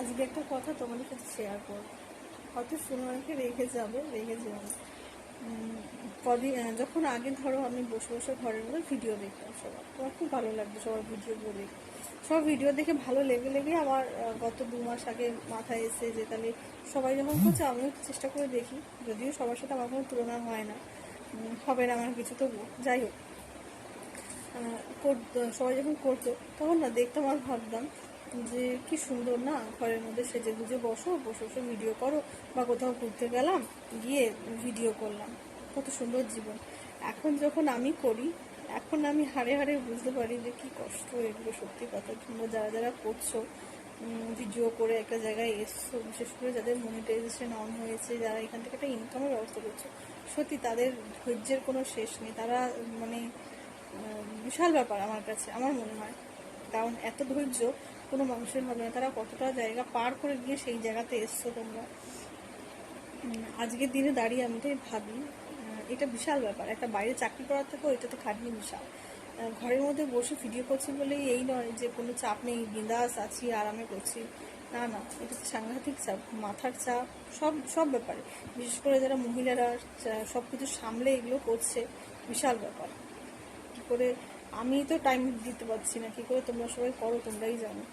আজকে একটা কথা তোমাদের সাথে শেয়ার করবো, হয়তো শুনে অনেকে রেগে যাবে। কদিন যখন আগে ধরো আমি বসে বসে ঘরের মধ্যে ভিডিও দেখতাম, সবার আমার খুব ভালো লাগতো সবার ভিডিওগুলো দেখে। সব ভিডিও দেখে ভালো লেগে আমার গত 2 মাস আগে মাথায় এসে যে তাহলে সবাই যখন করছে আমিও চেষ্টা করে দেখি, যদিও সবার সাথে আমার কোনো তুলনা হয় না, হবে না আমার কিছু, তবু যাই হোক। সবাই যখন করতো তখন না দেখতাম আর ভাবতাম যে কি সুন্দর না, ঘরের মধ্যে সেজে গুজে বসে বসে ভিডিও করো, বা কোথাও ঘুরতে গেলাম গিয়ে ভিডিও করলাম, কত সুন্দর জীবন। এখন যখন আমি করি, এখন আমি হাড়ে হাড়ে বুঝতে পারি যে কি কষ্ট এগুলো, সত্যি কথা। তোমরা যারা যারা করছো, ভিডিও করে একটা জায়গায় এসছো, বিশেষ করে যাদের মনিটাইজেশন অন হয়েছে, যারা এখান থেকে একটা ইনকামের ব্যবস্থা করছে, সত্যি তাদের ধৈর্যের কোনো শেষ নেই। তারা মানে বিশাল ব্যাপার আমার কাছে, আমার মনে হয়। কারণ এত ধৈর্য কোনো মানুষের হবে না। তারা কতটা জায়গা পার করে গিয়ে সেই জায়গাতে এসছো তোমরা। আজকের দিনে দাঁড়িয়ে আমি তো ভাবি এটা বিশাল ব্যাপার। একটা বাইরে চাকরি করার থেকেও এটা তো খাটনি বিশাল। ঘরের মধ্যে বসে ভিডিও করছি বলেই এই নয় যে কোনো চাপ নেই, বিন্দাস আছি, আরামে করছি, না না, এটা তো সাংঘাতিক চাপ, মাথার চাপ, সব সব ব্যাপারে। বিশেষ করে যারা মহিলারা সব কিছু সামলে এগুলো করছে, বিশাল ব্যাপার। কী করে আমি তো টাইম দিতে পারছি না, কী করে তোমরা সবাই করো তোমরাই জানো।